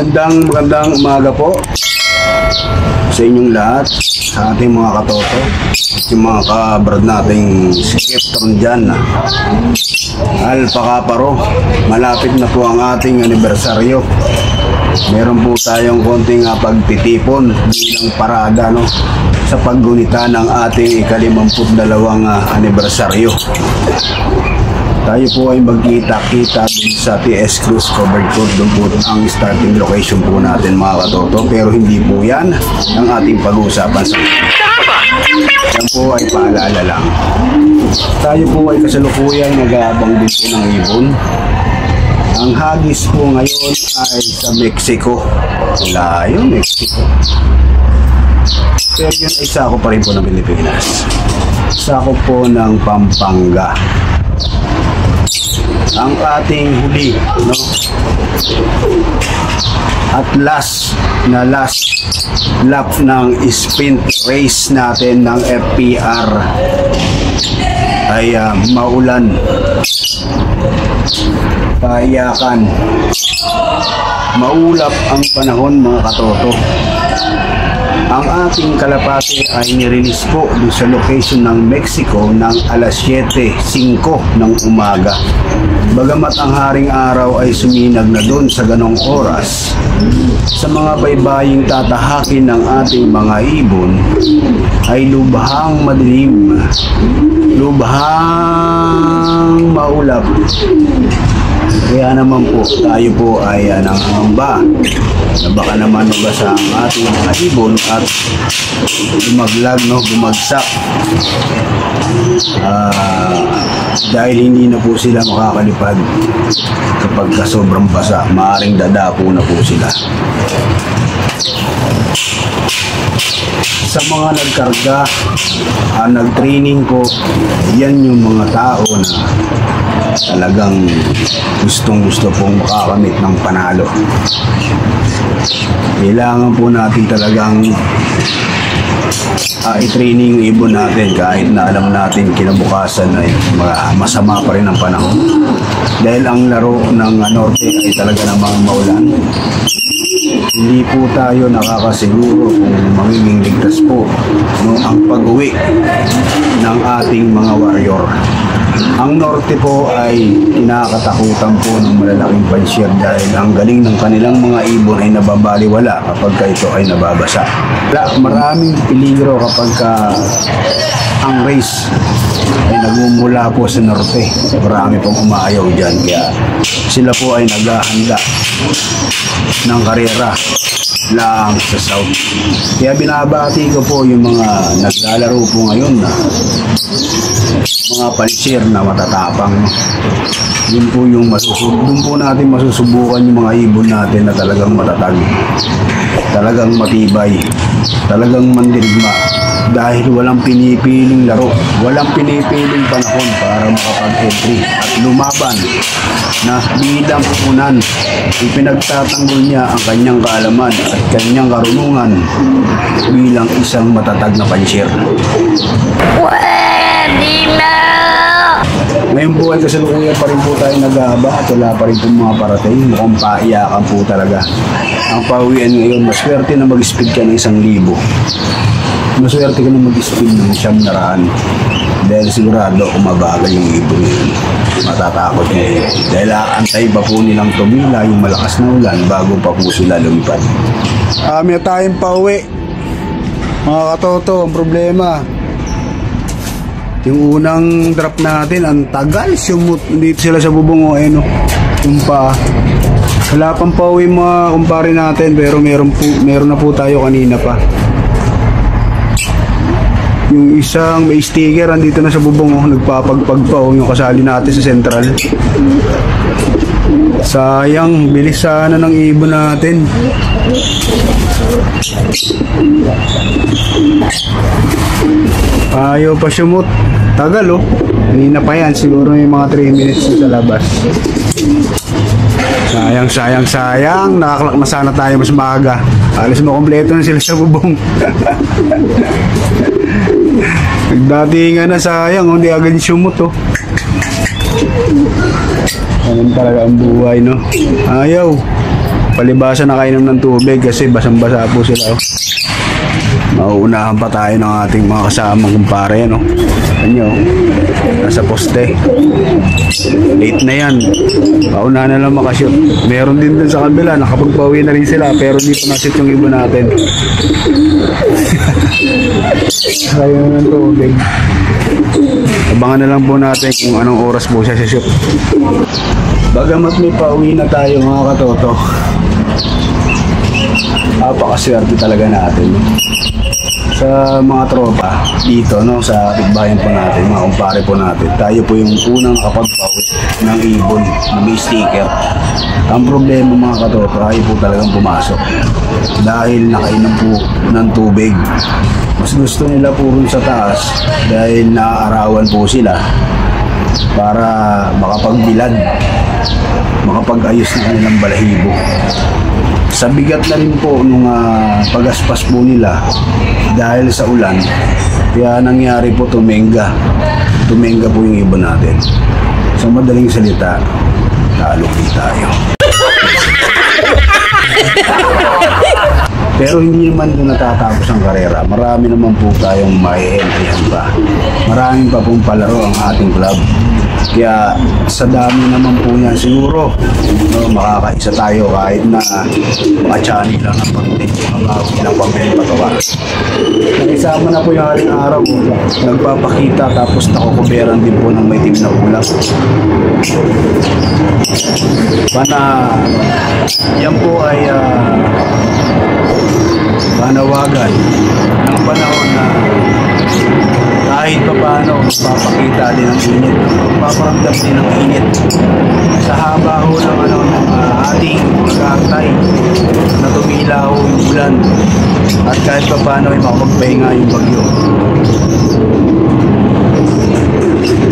Magandang umaga po sa inyong lahat, sa ating mga katoto, yung mga kabrad nating skeptron dyan. Alpakaparo, malapit na po ang ating anibersaryo. Meron po tayong konting pagtitipon bilang parada, no, sa paggunita ng ating ika-52 anibersaryo. Tayo po ay magkita-kita sa TS Cruz Covered Court. Doon po ang starting location po natin, mga katoto. Pero hindi po yan ang ating pag-uusapan sa yan po ay paalala lang. Tayo po ay kasalukuyan nag-aabang din po ng ibon. Ang hagis po ngayon ay sa Mexico. Layo, Mexico. Pero yun ay sako pa rin po ng Pilipinas. Sako po ng Pampanga. Ang ating huli, no? At last lap ng sprint race natin ng FPR ay maulan, payakan, maulap ang panahon, mga katoto. Ang ating kalapate ay nirelease po sa location ng Mexico ng alas 7:05 ng umaga. Bagamat ang haring araw ay suminag na doon sa ganong oras, sa mga baybaying tatahakin ng ating mga ibon ay lubhang madilim, lubhang maulap. Kaya naman po tayo po ay nangangamba na baka naman mabasa ang ating mga ibon at lumaglag, no, bumagsak. Dahil hindi na po sila makakalipad kapag sobrang basa, maaaring dadapo na po sila. Sa mga nagkarga, nag-training ko, yan yung mga tao na talagang gustong-gusto pong makakamit ng panalo. Kailangan po natin talagang i-training yung ibon natin kahit na alam natin kinabukasan ay masama pa rin ang panahon. Dahil ang laro ng norte ay talaga namang maulan. Hindi po tayo nakakasiguro kung magiging ligtas po, no, ang pag-uwi ng ating mga warrior. Ang norte po ay kinakatakutan po ng malalaking pansyir dahil ang galing ng kanilang mga ibon ay nababaliwala kapag ito ay nababasa. Maraming peligro kapag ang race ay nagmumula po sa norte. Marami pong umaayaw dyan, kaya sila po ay naghahanda ng karera lang sa south. Kaya binabati ko po yung mga naglalaro po ngayon na mga pansir na matatapang. Yun po yung doon po natin masusubukan yung mga ibon natin na talagang matatag, talagang matibay, talagang mandirigma. Dahil walang pinipiling laro, walang pinipiling panahon para makapag-entry at lumaban na bilang punan. Ipinagtatanggol niya ang kanyang kaalaman at kanyang karunungan bilang isang matatag na pansir. Pwede na! Ngayon po ay kasalukuyan pa rin po tayo nag-aaba at wala pa rin po mga parating. Mukhang paiyakan po talaga. Ang pauwian ngayon, maswerte na mag-speed ka ng 1,000. Maswerte ka na mag-speed ng 900. Dahil sigurado umabagal yung ibon yun. Matatakot nyo. Dahil aantay pa po nilang tumila yung malakas na ulan bago pa po sila lumipad. May tayong pauwi. Mga katoto, ang problema, yung unang drop natin, ang tagal, sumut dito sila sa bubong, no, yung pa. Wala pang pauwi mga kumpare natin, pero meron na po tayo kanina pa. Yung isang may sticker, andito na sa bubong, nagpapagpag pa, yung kasali natin sa central. Sayang, bilis sana ng ibon natin. Ayaw pa sumut. Tagal, oh. Kanina pa yan. Siguro may mga 3 minutes sa labas. Sayang. Nakaklak na sana tayo mas maaga. Alis mo kompleto na sila sa bubong. Nagdatingan na, sayang. Hindi agad sumut, oh. Ganun talaga ang buhay, no? Ayaw. Palibasa nakainom ng tubig kasi basang-basa po sila. Mauunahan pa tayo ng ating mga kasamang kumpare, no? Ano, nasa poste. Late na yan. Mauunahan na lang makashoot. Meron din dun sa kabila, nakapagpauwi na rin sila, pero di pa nashoot yung ibon natin. Kaya ng tubig. Abangan na lang po natin kung anong oras po siya shoot. Bagamat may pauwi na tayo mga katoto, napakaswerte talaga natin sa mga tropa dito, no, sa bayan po natin, mga kumpare po natin. Tayo po yung unang nakapagpauwi ng ibon na may sticker. Ang problema mga katoto, tayo po talagang pumasok dahil nakainom po ng tubig. Mas gusto nila po rin sa taas dahil naaarawan po sila para makapagbilad, makapag-ayos ng kanilang balahibo. Sa bigat na rin po nung pagaspas po nila dahil sa ulan, kaya nangyari po tumenga po yung ibon natin. Sa madaling salita, talo tayo. Pero hindi naman doon natatapos ang karera. Marami naman po tayong mai-entryhan pa. Maraming pa pong palaro ang ating club. Kaya sa dami naman po niyan siguro, no, makakaisa tayo kahit na machani lang ang pagdating ng pamilya patawa. Nakisama na po yung haring araw, nagpapakita tapos nakukuberan din po ng may team na ulap. Pana, yan po ay panawagan ng panahon na kahit pa paano papakita din ang init, paparamdam din ang init sa haba ho ng ating pag-aantay na tumilaw yung ulan at kahit pa paano ay makapagpahinga yung bagyo.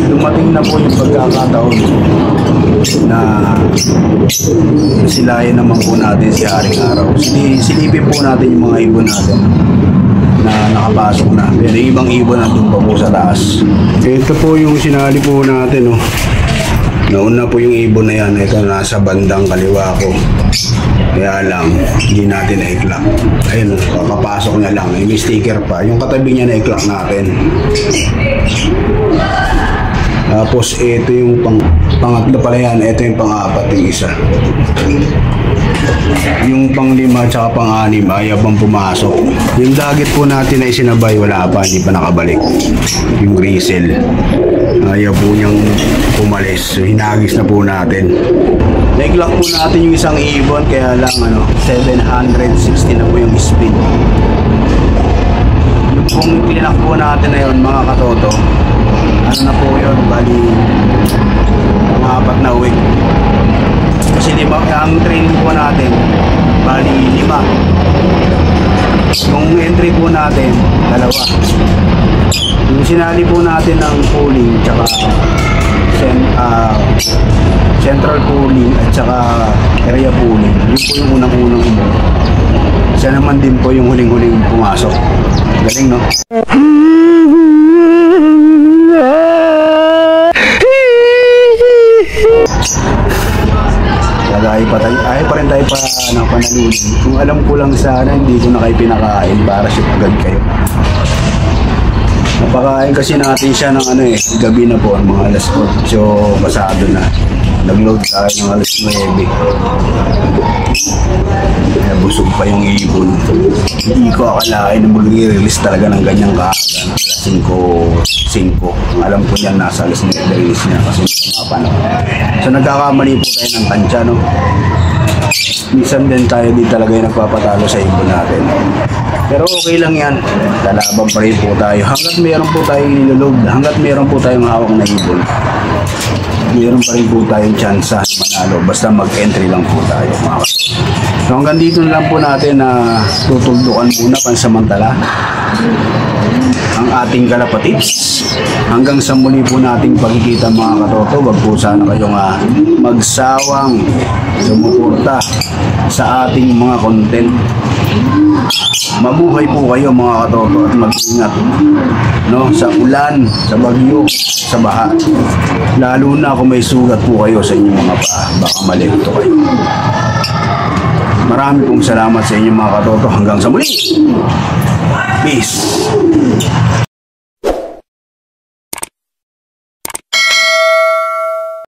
Dumating na po yung pagkakataon na silayan naman po natin si Haring Araw. Silipin po natin yung mga ibon natin na nakapasok na. Pero ibang ibon nandun pa po sa taas. Ito po yung sinali po natin, oh. Nauna po yung ibon na yan. Ito nasa bandang kaliwa ko. Kaya lang, hindi natin na-i-clock. Ayun, kakapasok niya lang. May sticker pa. Yung katabi niya na-i-clock natin. Tapos ito yung pangatlo pala yan. Ito yung pang-apat yung isa. Yung pang-5 at saka pang-6 ayaw pang pumasok. Yung dagit po natin na isinabay, wala pa, hindi pa nakabalik. Yung grizzle, ayaw po niyang pumalis. So hinagis na po natin. Nag-lock po natin yung isang ibon, kaya lang 760 na po yung speed. Yung pong clinock po natin na yun mga katoto, ano na po yun, bali mga 4 na week. Kasi 5 ang training po natin, bali 5. Yung entry po natin, 2. Yung sinali po natin ng pooling tsaka central pooling at saka area pooling, yun po yung unang-unang umur. Siya naman din po yung huling-huling pumasok. Galing, no? Ay pa rin tayo panalulin. Kung alam ko lang sana, hindi ko na kayo pinakain para shoot agad kayo. Napakain kasi natin siya ng gabi na po, mga alas 8 pasado na. Nag-load tayo ng alas 9. Kaya busog pa yung ibon. Hindi ko akalain na mag-release talaga ng ganyang kaaga. Alas 5. Alam ko yan, nasa alas 9 release niya kasi mga panahon. So nagkakamali po tayo ng tansya, no? Minsan din tayo di talaga yung nagpapatalo sa ibon natin. Pero okay lang yan. Lalaban pa rin po tayo. Hanggat meron po tayong nilulog, hanggat meron po tayong hawak na ibon, meron pa rin po tayong chance na manalo. Basta mag-entry lang po tayo. So hanggang dito lang po natin na tutuldukan muna pansamantala ang ating kalapatids. Hanggang sa muli po nating pagkikita mga katoto, wag po sana kayong magsawang sumuporta sa ating mga content. Mabuhay po kayo mga katoto at mag-ingat, no, sa ulan, sa bagyo, sa baha. Lalo na kung may sugat po kayo sa inyong mga paa, baka malito kayo. Marami pong salamat sa inyo mga katoto. Hanggang sa muli. Peace.